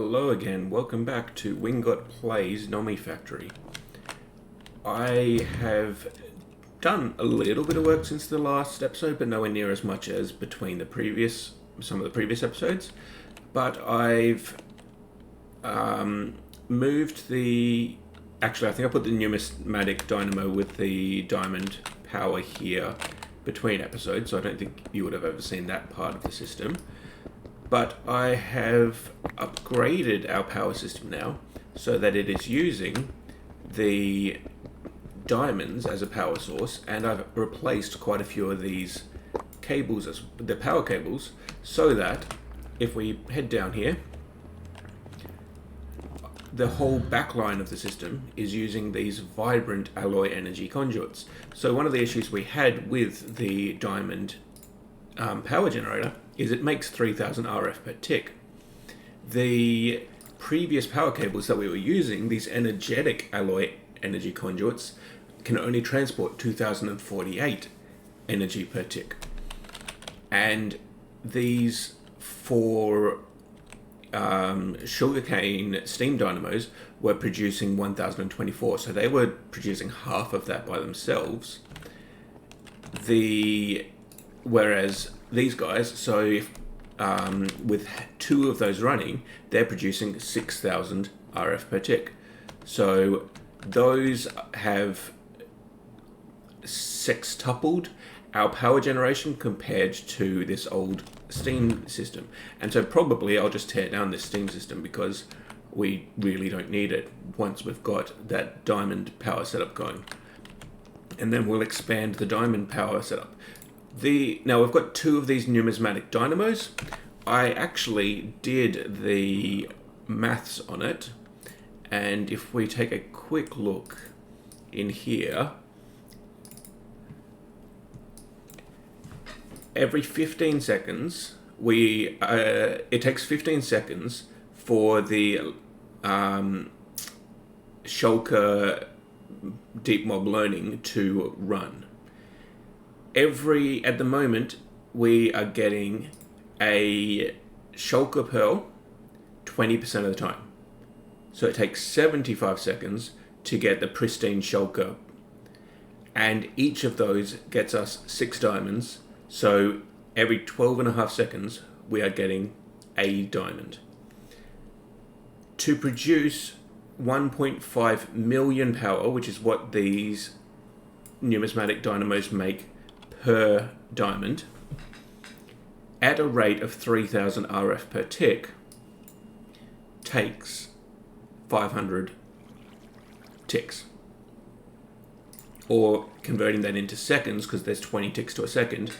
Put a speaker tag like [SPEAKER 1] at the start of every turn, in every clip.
[SPEAKER 1] Hello again, welcome back to Ingot Plays Nomifactory. I have done a little bit of work since the last episode, but nowhere near as much as between some of the previous episodes. But I've moved the... Actually, I think I put the numismatic dynamo with the diamond power here between episodes, so I don't think you would have ever seen that part of the system. But I have upgraded our power system now so that it is using the diamonds as a power source, and I've replaced quite a few of these cables as the power cables, so that if we head down here, the whole back line of the system is using these vibrant alloy energy conduits. So one of the issues we had with the diamond power generator is it makes 3000 RF per tick. The previous power cables that we were using, these energetic alloy energy conduits, can only transport 2048 energy per tick. And these four sugarcane steam dynamos were producing 1024, so they were producing half of that by themselves. Whereas these guys, so if with two of those running, they're producing 6000 RF per tick. So those have sextupled our power generation compared to this old steam system. And so probably I'll just tear down this steam system because we really don't need it once we've got that diamond power setup going. And then we'll expand the diamond power setup. Now we've got two of these numismatic dynamos. I actually did the maths on it, and if we take a quick look in here, every 15 seconds, it takes 15 seconds for the shulker deep mob learning to run. At the moment, we are getting a shulker pearl 20% of the time. So it takes 75 seconds to get the pristine shulker. And each of those gets us 6 diamonds. So every 12.5 seconds, we are getting a diamond. To produce 1.5 million power, which is what these numismatic dynamos make per diamond, at a rate of 3000 RF per tick, takes 500 ticks. Or converting that into seconds, because there's 20 ticks to a second,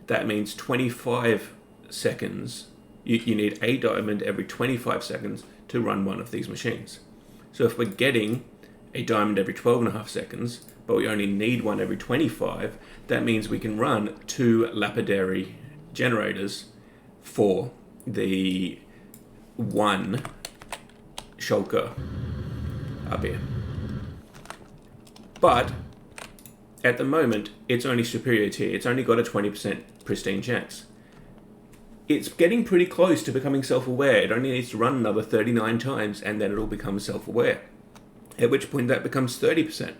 [SPEAKER 1] that means 25 seconds. You need a diamond every 25 seconds to run one of these machines. So if we're getting a diamond every 12.5 seconds, but we only need one every 25, that means we can run 2 lapidary generators for the one shulker up here. But at the moment, it's only superior tier. It's only got a 20% pristine chance. It's getting pretty close to becoming self-aware. It only needs to run another 39 times and then it'll become self-aware. At which point that becomes 30%.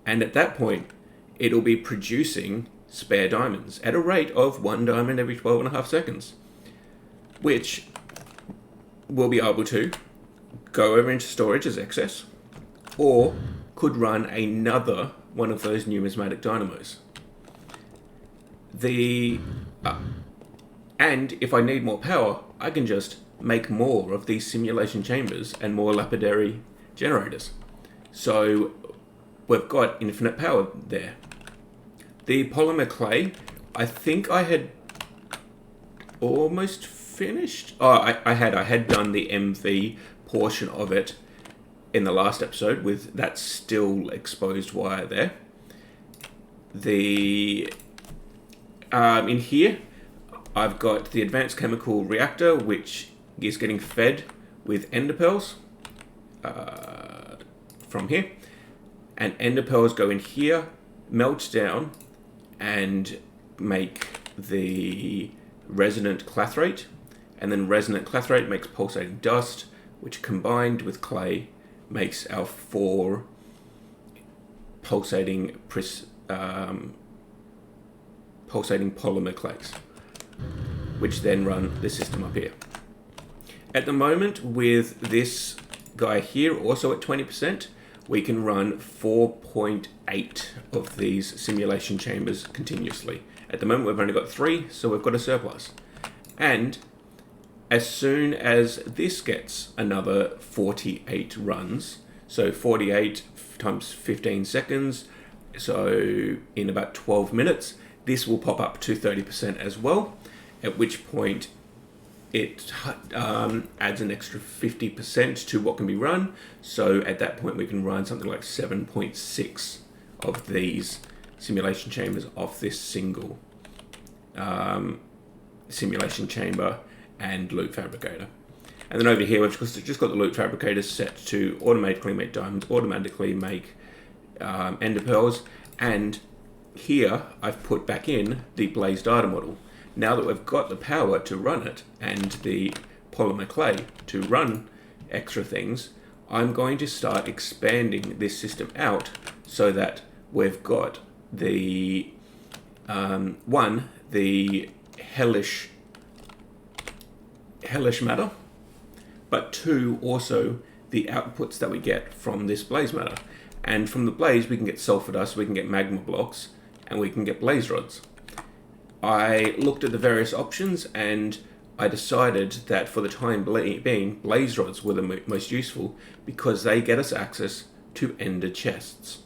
[SPEAKER 1] And at that point, it'll be producing spare diamonds at a rate of 1 diamond every 12.5 seconds. Which we'll be able to go over into storage as excess, or could run another one of those numismatic dynamos. And if I need more power, I can just make more of these simulation chambers and more lapidary generators. So we've got infinite power there. The polymer clay, I think I had almost finished. I had done the MV portion of it in the last episode with that still exposed wire there. In here, I've got the advanced chemical reactor, which is getting fed with ender pearls from here. And ender pearls go in here, melt down, and make the resonant clathrate. And then resonant clathrate makes pulsating dust, which combined with clay makes our 4 pulsating polymer clays, which then run the system up here. At the moment, with this guy here also at 20%, we can run 4.8 of these simulation chambers continuously. At the moment, we've only got 3, so we've got a surplus. And as soon as this gets another 48 runs, so 48 times 15 seconds, so in about 12 minutes, this will pop up to 30% as well, at which point it adds an extra 50% to what can be run. So at that point we can run something like 7.6 of these simulation chambers off this single simulation chamber and loop fabricator. And then over here we've just got the loop fabricator set to automatically make diamonds, automatically make ender pearls, and here I've put back in the blaze data model. Now that we've got the power to run it and the polymer clay to run extra things, I'm going to start expanding this system out so that we've got the the hellish matter, but 2, also the outputs that we get from this blaze matter. And from the blaze we can get sulfur dust, we can get magma blocks, and we can get blaze rods. I looked at the various options and I decided that for the time being, blaze rods were the most useful because they get us access to ender chests.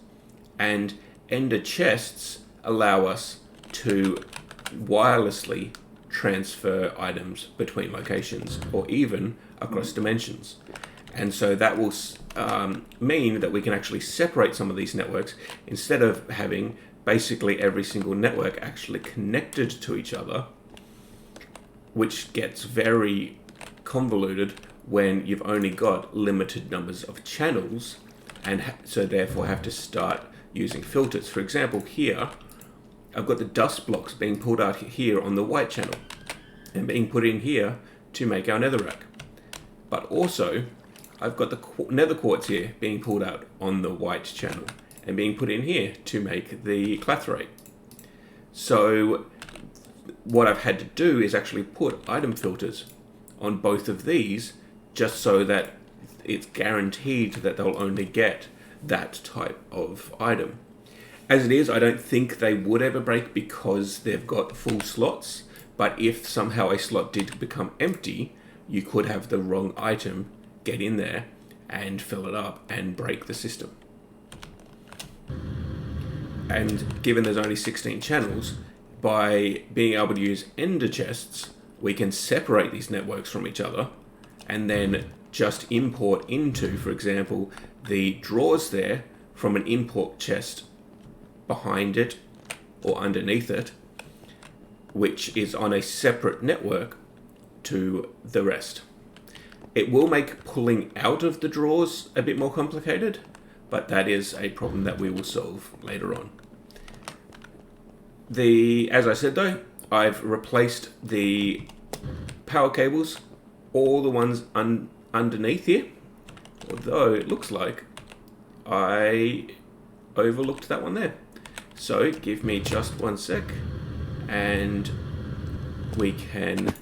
[SPEAKER 1] And ender chests allow us to wirelessly transfer items between locations or even across dimensions. And so that will mean that we can actually separate some of these networks instead of having basically every single network actually connected to each other, which gets very convoluted when you've only got limited numbers of channels, and so therefore have to start using filters. For example, here I've got the dust blocks being pulled out here on the white channel and being put in here to make our netherrack. But also I've got the nether quartz here being pulled out on the white channel and being put in here to make the clathrate. So what I've had to do is actually put item filters on both of these just so that it's guaranteed that they'll only get that type of item. As it is, I don't think they would ever break because they've got full slots, but if somehow a slot did become empty, you could have the wrong item get in there and fill it up and break the system. And given there's only 16 channels, by being able to use ender chests, we can separate these networks from each other and then just import into, for example, the drawers there from an import chest behind it or underneath it, which is on a separate network to the rest. It will make pulling out of the drawers a bit more complicated, but that is a problem that we will solve later on. As I said though, I've replaced the power cables, all the ones underneath here, although it looks like I overlooked that one there. So give me just one sec and we can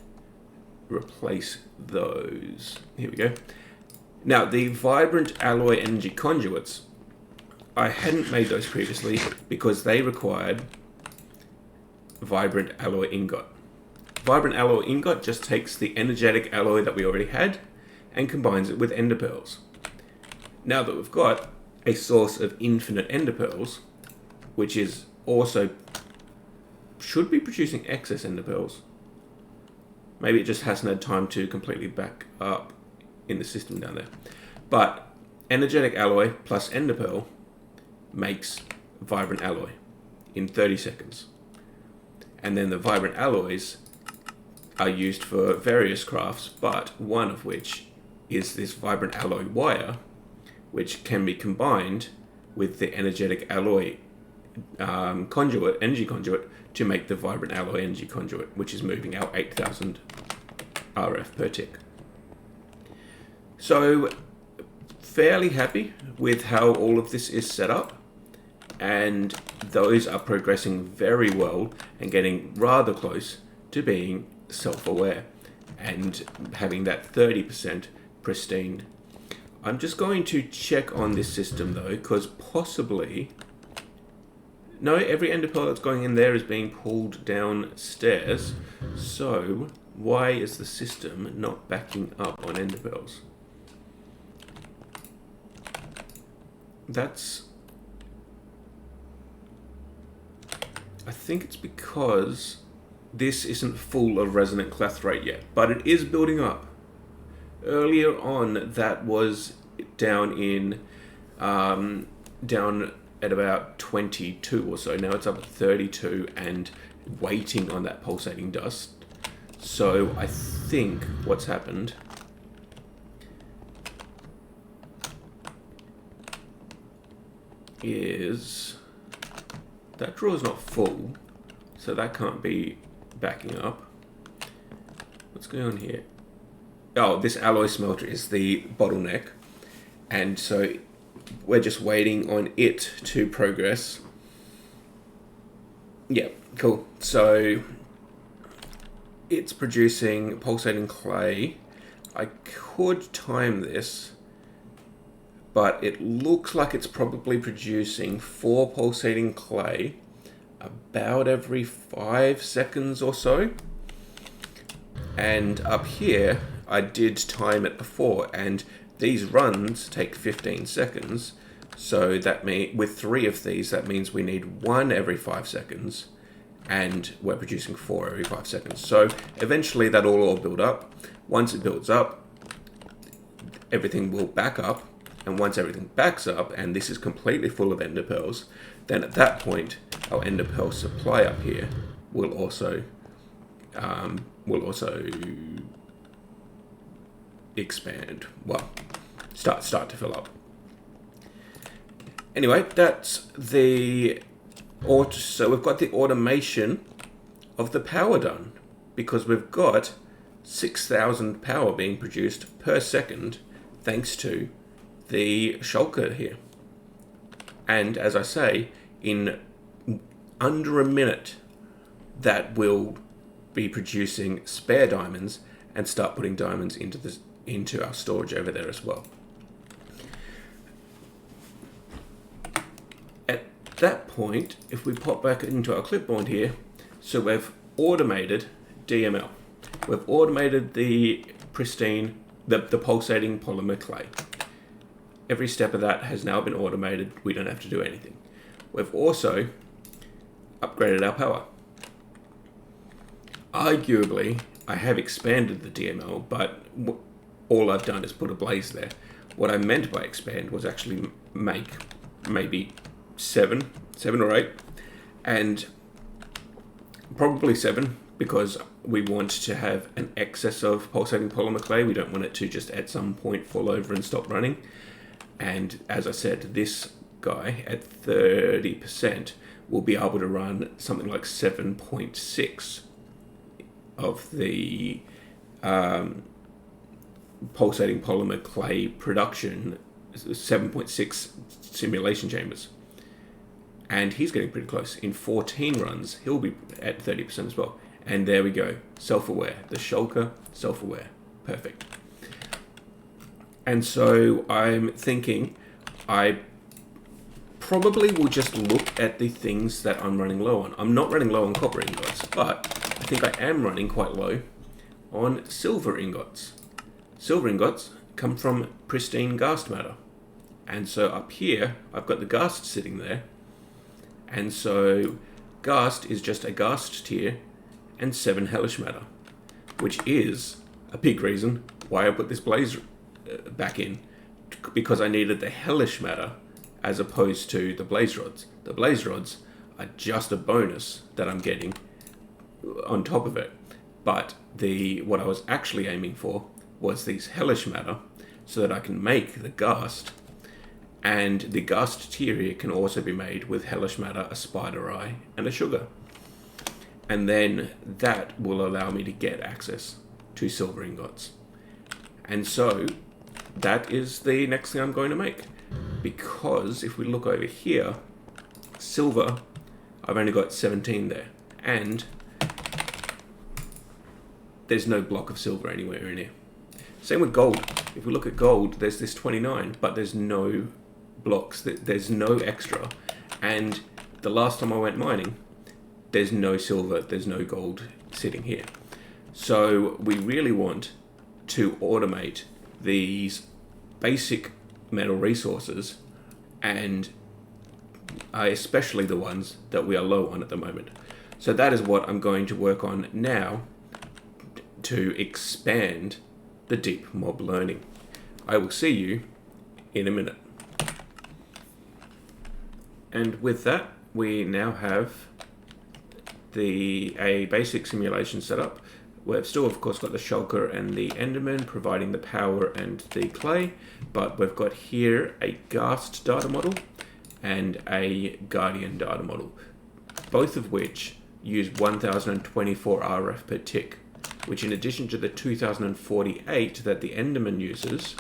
[SPEAKER 1] replace those. Here we go. Now the vibrant alloy energy conduits, I hadn't made those previously because they required vibrant alloy ingot. Vibrant alloy ingot just takes the energetic alloy that we already had and combines it with ender pearls. Now that we've got a source of infinite ender pearls, which is also should be producing excess ender pearls. Maybe it just hasn't had time to completely back up in the system down there. But energetic alloy plus ender pearl makes vibrant alloy in 30 seconds. And then the vibrant alloys are used for various crafts, but one of which is this vibrant alloy wire, which can be combined with the energetic alloy energy conduit to make the vibrant alloy energy conduit, which is moving out 8,000 RF per tick. So fairly happy with how all of this is set up, and those are progressing very well and getting rather close to being self-aware and having that 30% pristine. I'm just going to check on this system though, because possibly, no, every ender pearl that's going in there is being pulled downstairs. So why is the system not backing up on ender pearls? I think it's because this isn't full of resonant clathrate yet, but it is building up. Earlier on, that was down at about 22 or so. Now it's up at 32 and waiting on that pulsating dust. So I think what's happened is that drawer is not full, so that can't be backing up. What's going on here? Oh, this alloy smelter is the bottleneck, and so we're just waiting on it to progress. Yeah, cool. So it's producing pulsating clay. I could time this, but it looks like it's probably producing 4 pulsating clay about every 5 seconds or so. And up here, I did time it before, and these runs take 15 seconds. So that means with 3 of these, that means we need 1 every 5 seconds, and we're producing 4 every 5 seconds. So eventually that'll all build up. Once it builds up, everything will back up. And once everything backs up, and this is completely full of ender pearls, then at that point, our ender pearl supply up here will also expand. Well, start to fill up. Anyway, that's the so we've got the automation of the power done, because we've got 6,000 power being produced per second thanks to the shulker here. And as I say, in under a minute, that will be producing spare diamonds and start putting diamonds into our storage over there as well. At that point, if we pop back into our clipboard here, so we've automated DML. We've automated the pristine, the pulsating polymer clay. Every step of that has now been automated. We don't have to do anything. We've also upgraded our power. Arguably, I have expanded the DML, but all I've done is put a blaze there. What I meant by expand was actually make maybe 7 or 8, and probably 7, because we want to have an excess of pulsating polymer clay. We don't want it to just at some point fall over and stop running. And as I said, this guy at 30% will be able to run something like 7.6 of the pulsating polymer clay production, 7.6 simulation chambers. And he's getting pretty close. In 14 runs, he'll be at 30% as well. And there we go, self-aware. The shulker, self-aware. Perfect. And so I'm thinking I probably will just look at the things that I'm running low on. I'm not running low on copper ingots, but I think I am running quite low on silver ingots. Silver ingots come from pristine ghast matter. And so up here, I've got the ghast sitting there. And so ghast is just a ghast tier and 7 hellish matter, which is a big reason why I put this blaze back in, because I needed the hellish matter as opposed to the blaze rods. The blaze rods are just a bonus that I'm getting on top of it, but what I was actually aiming for was these hellish matter so that I can make the ghast, and the ghast tier here can also be made with hellish matter, a spider eye, and a sugar. And then that will allow me to get access to silver ingots. And so that is the next thing I'm going to make. Because if we look over here, silver, I've only got 17 there. And there's no block of silver anywhere in here. Same with gold. If we look at gold, there's this 29, but there's no blocks. There's no extra. And the last time I went mining, there's no silver, there's no gold sitting here. So we really want to automate these basic metal resources, and especially the ones that we are low on at the moment. So that is what I'm going to work on now to expand the deep mob learning. I will see you in a minute. And with that, we now have a basic simulation set up. We've still, of course, got the shulker and the enderman providing the power and the clay, but we've got here a ghast data model and a guardian data model, both of which use 1024 RF per tick, which in addition to the 2048 that the enderman uses,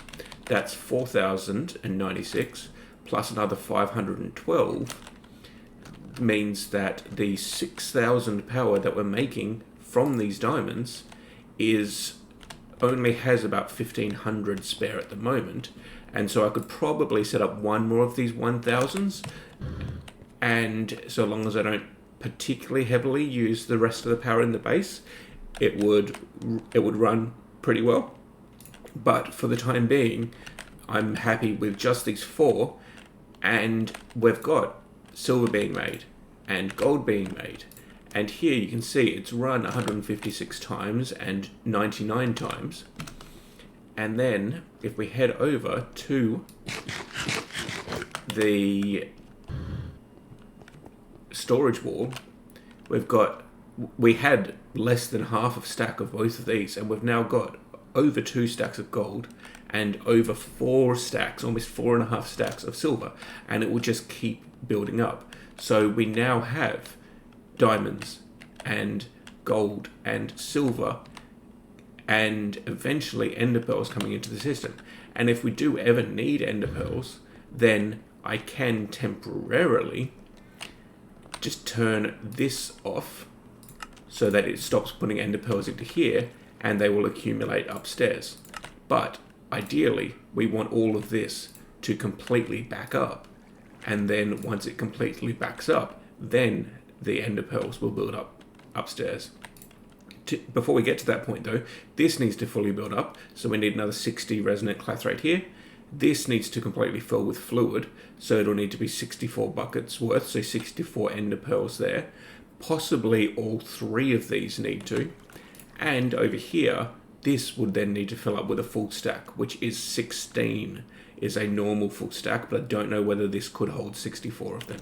[SPEAKER 1] that's 4096 plus another 512, means that the 6000 power that we're making from these diamonds only has about 1500 spare at the moment, and so I could probably set up one more of these 1000s, and so long as I don't particularly heavily use the rest of the power in the base, it would run pretty well. But for the time being, I'm happy with just these 4, and we've got silver being made and gold being made, and here you can see it's run 156 times and 99 times. And then if we head over to the storage wall, we had less than half a stack of both of these, and we've now got over 2 stacks of gold and over 4 stacks, almost 4.5 stacks of silver, and it will just keep building up. So we now have diamonds and gold and silver and eventually ender pearls coming into the system. And if we do ever need ender pearls, then I can temporarily just turn this off so that it stops putting ender pearls into here, and they will accumulate upstairs. But ideally, we want all of this to completely back up, and then once it completely backs up, then the ender pearls will build up upstairs. Before we get to that point though, this needs to fully build up, so we need another 60 resonant clathrate here. This needs to completely fill with fluid, so it'll need to be 64 buckets worth, so 64 ender pearls there. Possibly all 3 of these need to. And over here, this would then need to fill up with a full stack, which is 16 is a normal full stack, but I don't know whether this could hold 64 of them.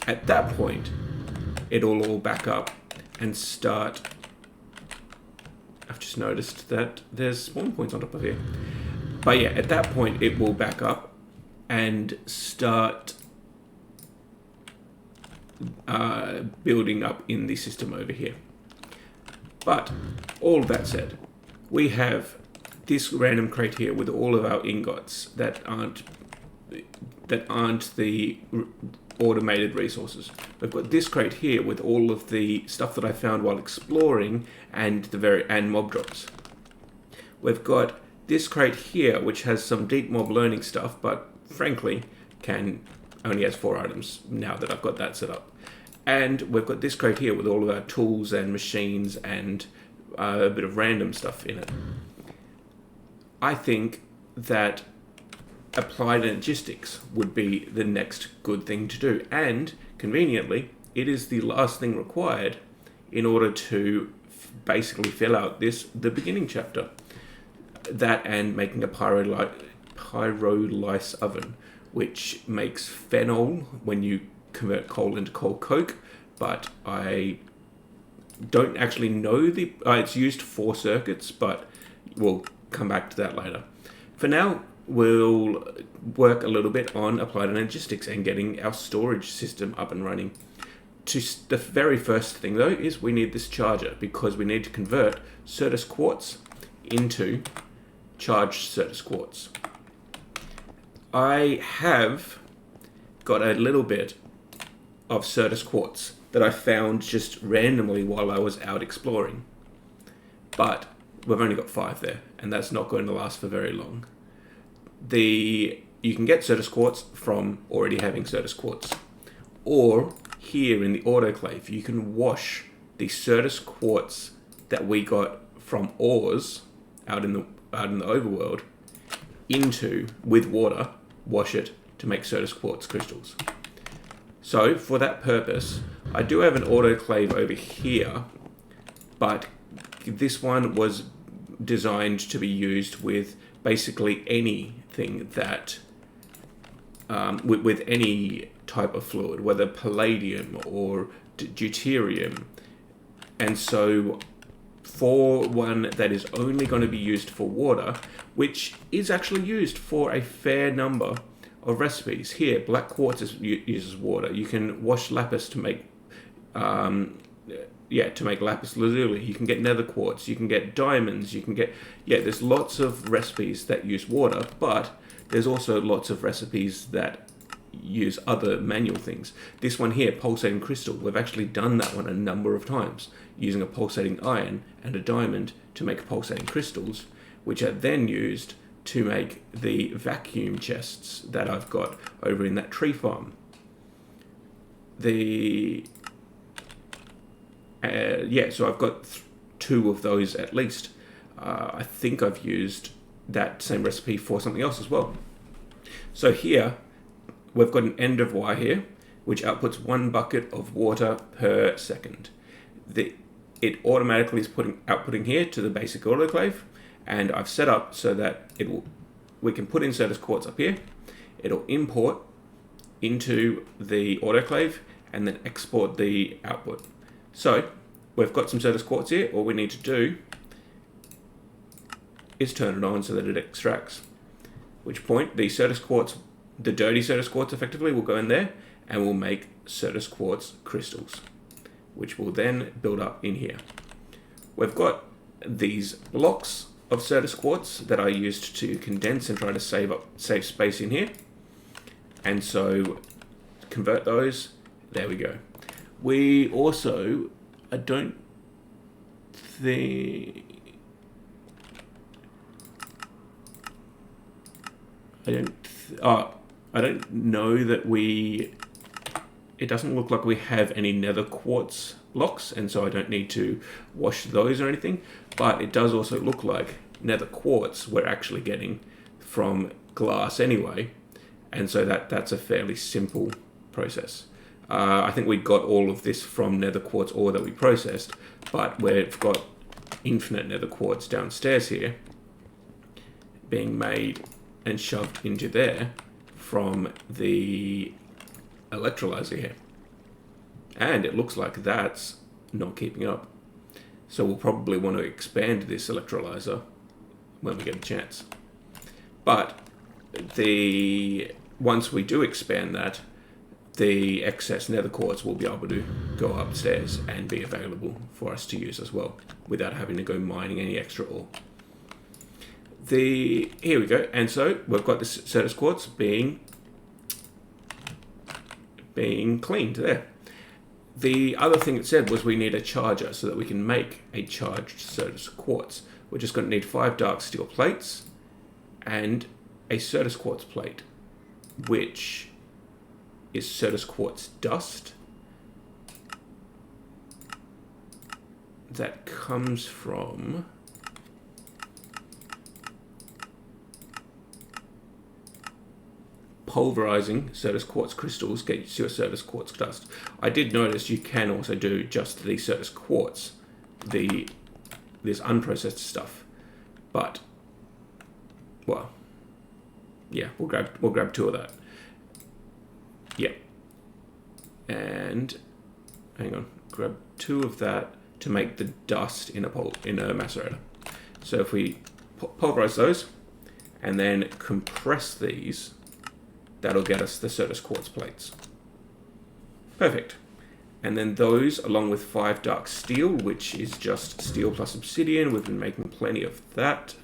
[SPEAKER 1] At that point, it'll all back up and start. I've just noticed that there's spawn points on top of here. But yeah, at that point, it will back up and start building up in the system over here. But all that said, we have this random crate here with all of our ingots that aren't the automated resources. We've got this crate here with all of the stuff that I found while exploring and mob drops. We've got this crate here which has some deep mob learning stuff, but frankly only has 4 items now that I've got that set up. And we've got this crate here with all of our tools and machines and a bit of random stuff in it. I think that applied energistics would be the next good thing to do, and conveniently it is the last thing required in order to basically fill out the beginning chapter. That and making a pyrolyse oven, which makes phenol when you convert coal into coal coke, but I don't actually know it's used for circuits, but we'll come back to that later. For now, we'll work a little bit on applied energistics and getting our storage system up and running. The very first thing though is we need this charger, because we need to convert Certus quartz into charged Certus quartz. I have got a little bit of Certus quartz that I found just randomly while I was out exploring. But we've only got 5 there, and that's not going to last for very long. You can get Certus quartz from already having Certus quartz. Or here in the autoclave, you can wash the Certus quartz that we got from ores out in the overworld with water, wash it to make Certus quartz crystals. So for that purpose, I do have an autoclave over here, but this one was designed to be used with basically anything that, with any type of fluid, whether palladium or deuterium. And so for one that is only going to be used for water, which is actually used for a fair number of recipes. Here, black quartz uses water. You can wash lapis to make lapis lazuli. You can get nether quartz. You can get diamonds. You can get there's lots of recipes that use water, but there's also lots of recipes that use other manual things. This one here, pulsating crystal, we've actually done that one a number of times, using a pulsating iron and a diamond to make pulsating crystals, which are then used to make the vacuum chests that I've got over in that tree farm. So I've got 2 of those at least. I think I've used that same recipe for something else as well. So here, we've got an end of wire here, which outputs 1 bucket of water per second. It automatically is outputting here to the basic autoclave, and I've set up so that we can put in Certus quartz up here. It'll import into the autoclave and then export the output. So we've got some Certus quartz here. All we need to do is turn it on so that it extracts. At which point the Certus quartz, the dirty Certus quartz effectively, will go in there and will make Certus quartz crystals, which will then build up in here. We've got these blocks of Certus quartz that I used to condense and try to save space in here. And so convert those. There we go. We also, I don't know that it doesn't look like we have any nether quartz blocks, and so I don't need to wash those or anything, but it does also look like nether quartz we're actually getting from glass anyway, and so that's a fairly simple process. I think we got all of this from nether quartz ore that we processed, but we've got infinite nether quartz downstairs here being made and shoved into there from the electrolyzer here. And it looks like that's not keeping up. So we'll probably want to expand this electrolyzer when we get a chance. But once we do expand that, the excess nether quartz will be able to go upstairs and be available for us to use as well, without having to go mining any extra ore. Here we go, and so we've got this Certus quartz being cleaned there. The other thing it said was we need a charger so that we can make a charged Certus quartz. We're just going to need 5 dark steel plates and a Certus quartz plate, which is Certus quartz dust that comes from pulverizing Certus quartz crystals gets you a Certus quartz dust. I did notice you can also do just the Certus quartz, this unprocessed stuff, but well, yeah, we'll grab 2 of that. Yeah, and hang on, grab 2 of that to make the dust in a macerator. So if we pulverize those and then compress these, that'll get us the Certus quartz plates. Perfect. And then those, along with 5 dark steel, which is just steel plus obsidian. We've been making plenty of that.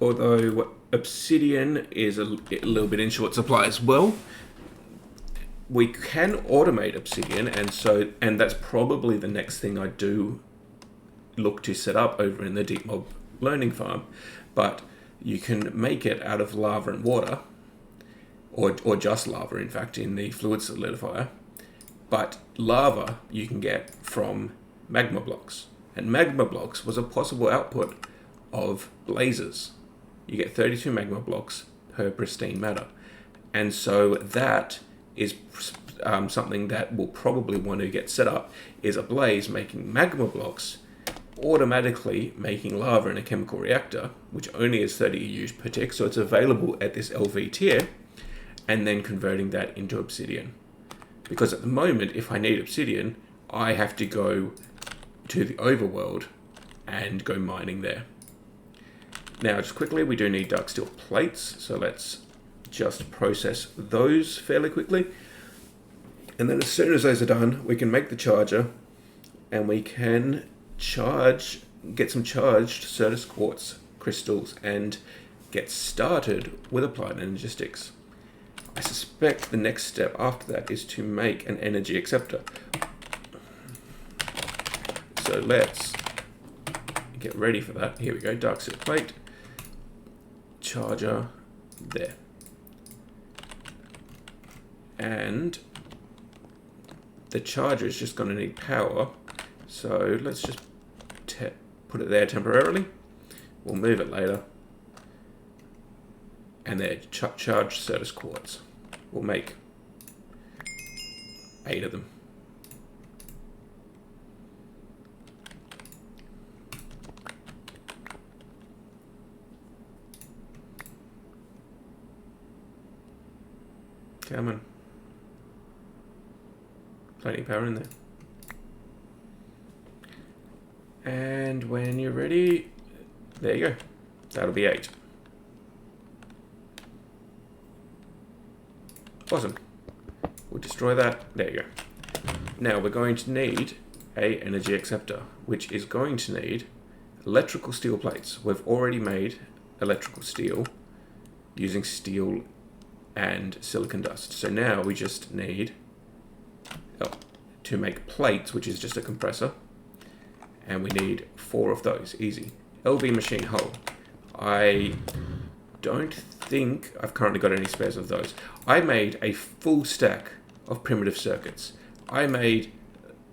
[SPEAKER 1] although obsidian is a little bit in short supply as well, we can automate obsidian, and that's probably the next thing I do look to set up over in the Deep Mob Learning Farm. But you can make it out of lava and water, or just lava, in fact, in the fluid solidifier. But lava you can get from magma blocks, and magma blocks was a possible output of blazes. You get 32 magma blocks per pristine matter, and so that is something that we'll probably want to get set up, is a blaze making magma blocks, automatically making lava in a chemical reactor, which only is 30 EUs per tick, so it's available at this LV tier, and then converting that into obsidian. Because at the moment, if I need obsidian, I have to go to the overworld and go mining there. Now, just quickly, we do need dark steel plates, so let's just process those fairly quickly. And then as soon as those are done, we can make the charger, and we can get some charged Certus quartz crystals and get started with applied energistics. I suspect the next step after that is to make an energy acceptor. So let's get ready for that. Here we go, dark steel plate, charger, there. And the charger is just going to need power, so let's just put it there temporarily. We'll move it later. And they're charged Certus quartz. We'll make 8 of them. Come on. Plenty of power in there. And when you're ready, there you go. That'll be 8. Awesome. We'll destroy that. There you go. Now we're going to need a energy acceptor, which is going to need electrical steel plates. We've already made electrical steel using steel and silicon dust. So now we just need to make plates, which is just a compressor. And we need 4 of those. Easy. LV machine hull. I don't think I've currently got any spares of those. I made a full stack of primitive circuits. I made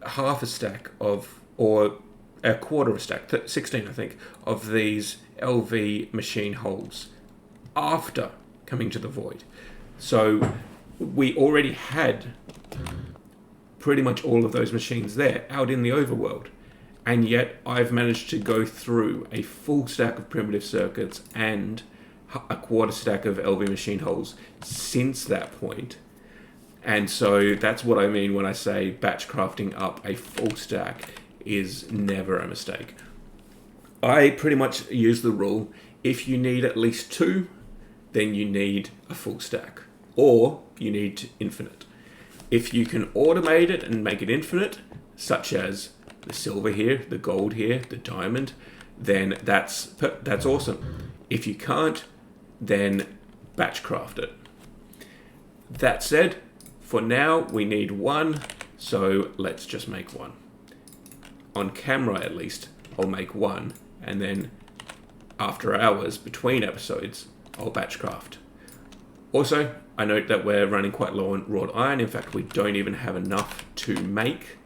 [SPEAKER 1] half a stack of, or a quarter of a stack, 16 I think, of these LV machine hulls after coming to the void. So we already had pretty much all of those machines there out in the overworld. And yet I've managed to go through a full stack of primitive circuits and a quarter stack of LV machine hulls since that point. And so that's what I mean when I say batch crafting up a full stack is never a mistake. I pretty much use the rule, if you need at least 2, then you need a full stack, or you need infinite. If you can automate it and make it infinite, such as the silver here, the gold here, the diamond, then that's awesome. If you can't, then batch craft it. That said, for now we need 1, so let's just make 1. On camera at least, I'll make 1, and then after hours between episodes, I'll batch craft. Also, I note that we're running quite low on wrought iron. In fact, we don't even have enough to make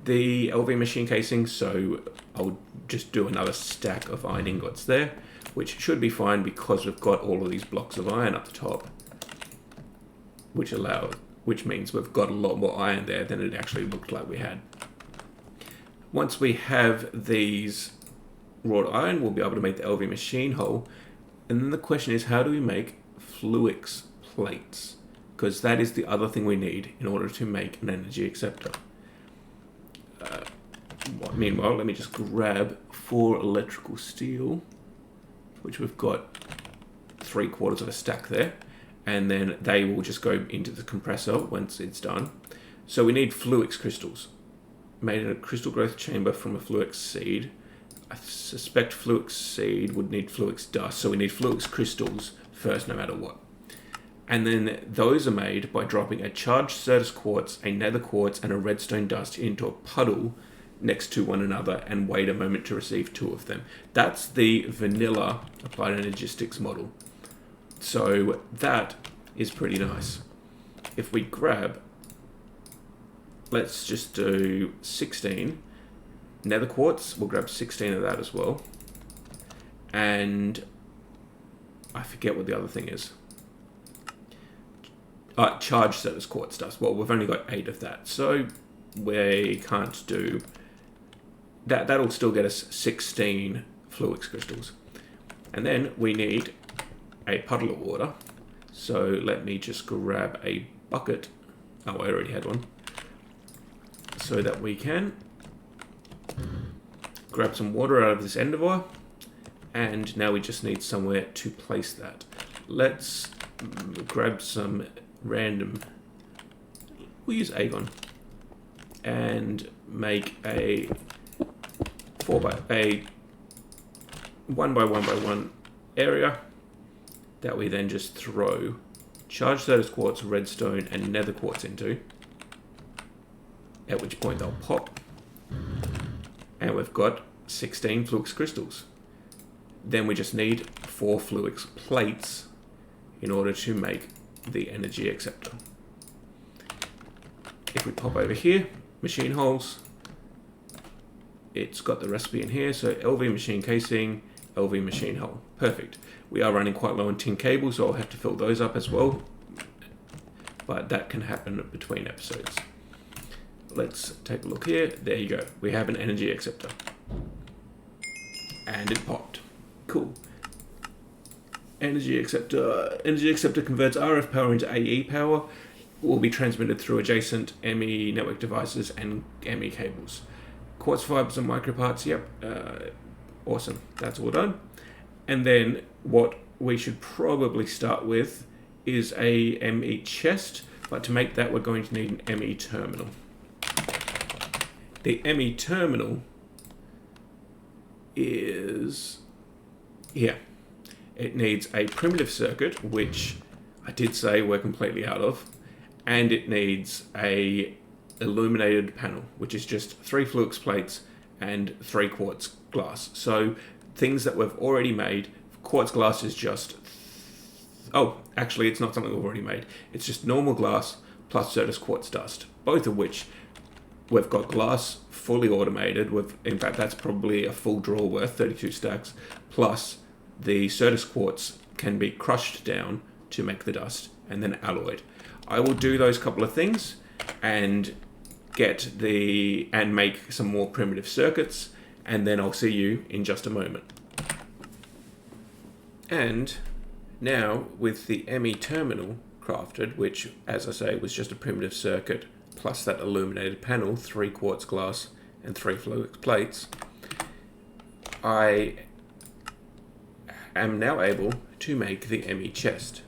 [SPEAKER 1] the LV machine casing, so I'll just do another stack of iron ingots there, which should be fine because we've got all of these blocks of iron up the top, which means we've got a lot more iron there than it actually looked like we had. Once we have these wrought iron, we'll be able to make the LV machine hull, and then the question is, how do we make fluix plates? Because that is the other thing we need in order to make an energy acceptor. Meanwhile, let me just grab 4 electrical steel, which we've got 3/4 of a stack there, and then they will just go into the compressor once it's done. So we need fluix crystals, made in a crystal growth chamber from a fluix seed. I suspect Fluix seed would need Fluix dust, so we need Fluix crystals first no matter what. And then those are made by dropping a charged Certus quartz, a nether quartz, and a redstone dust into a puddle next to one another and wait a moment to receive 2 of them. That's the vanilla applied energistics model. So that is pretty nice. If we grab, let's just do 16 nether quartz, we'll grab 16 of that as well. And I forget what the other thing is. Charged Certus quartz dust. Well, we've only got 8 of that, so we can't do that. That'll still get us 16 Fluix crystals. And then we need a puddle of water. So let me just grab a bucket. Oh, I already had one. So that we can grab some water out of this endeavour. And now we just need somewhere to place that. Let's grab some random, we'll use Agon, and make a 1 by 1 by 1 area that we then just throw charged Certus quartz, redstone, and nether quartz into, at which point they'll pop, and we've got 16 Fluix crystals. Then we just need 4 Fluix plates in order to make the energy acceptor. If we pop over here, machine holes, it's got the recipe in here, so LV machine casing, LV machine hole. Perfect. We are running quite low on tin cables, so I'll have to fill those up as well, but that can happen between episodes. Let's take a look here. There you go. We have an energy acceptor. And it popped. Cool. Energy acceptor converts RF power into AE power. Will be transmitted through adjacent Emmy network devices and Emmy cables. Quartz fibers and microparts. Yep. Awesome. That's all done. And then what we should probably start with is a Emmy Chest, but to make that we're going to need an Emmy terminal. The Emmy terminal is here. It needs a primitive circuit, which I did say we're completely out of, and it needs a illuminated panel, which is just 3 Fluix plates and 3 quartz glass. So things that we've already made. Quartz glass is just, oh, actually it's not something we've already made. It's just normal glass plus Certus quartz dust, both of which we've got glass fully automated. In fact, that's probably a full drawer worth, 32 stacks, plus the Certus quartz can be crushed down to make the dust and then alloyed. I will do those couple of things and make some more primitive circuits, and then I'll see you in just a moment. And now with the Emmy terminal crafted, which as I say was just a primitive circuit plus that illuminated panel, 3 quartz glass and 3 Fluix plates, I am now able to make the Emmy Chest.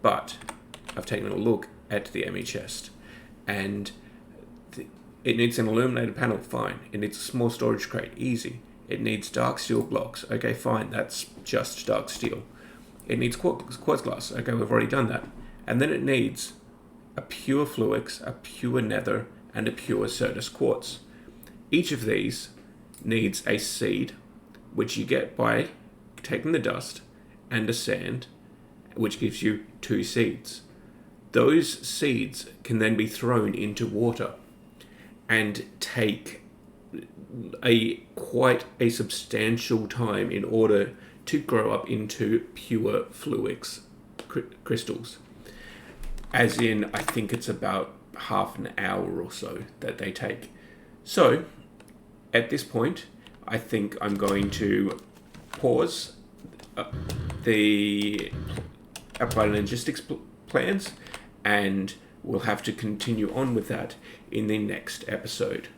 [SPEAKER 1] But I've taken a look at the Emmy Chest, and it needs an illuminated panel, fine. It needs a small storage crate, easy. It needs dark steel blocks, okay, fine, that's just dark steel. It needs quartz glass, okay, we've already done that. And then it needs a pure Fluix, a pure nether, and a pure Certus quartz. Each of these needs a seed, which you get by taking the dust and a sand, which gives you 2 seeds. Those seeds can then be thrown into water and take quite a substantial time in order to grow up into pure Fluix crystals. As in, I think it's about half an hour or so that they take. So, at this point, I think I'm going to pause the applied energistics plans, and we'll have to continue on with that in the next episode.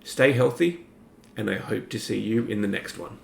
[SPEAKER 1] Stay healthy, and I hope to see you in the next one.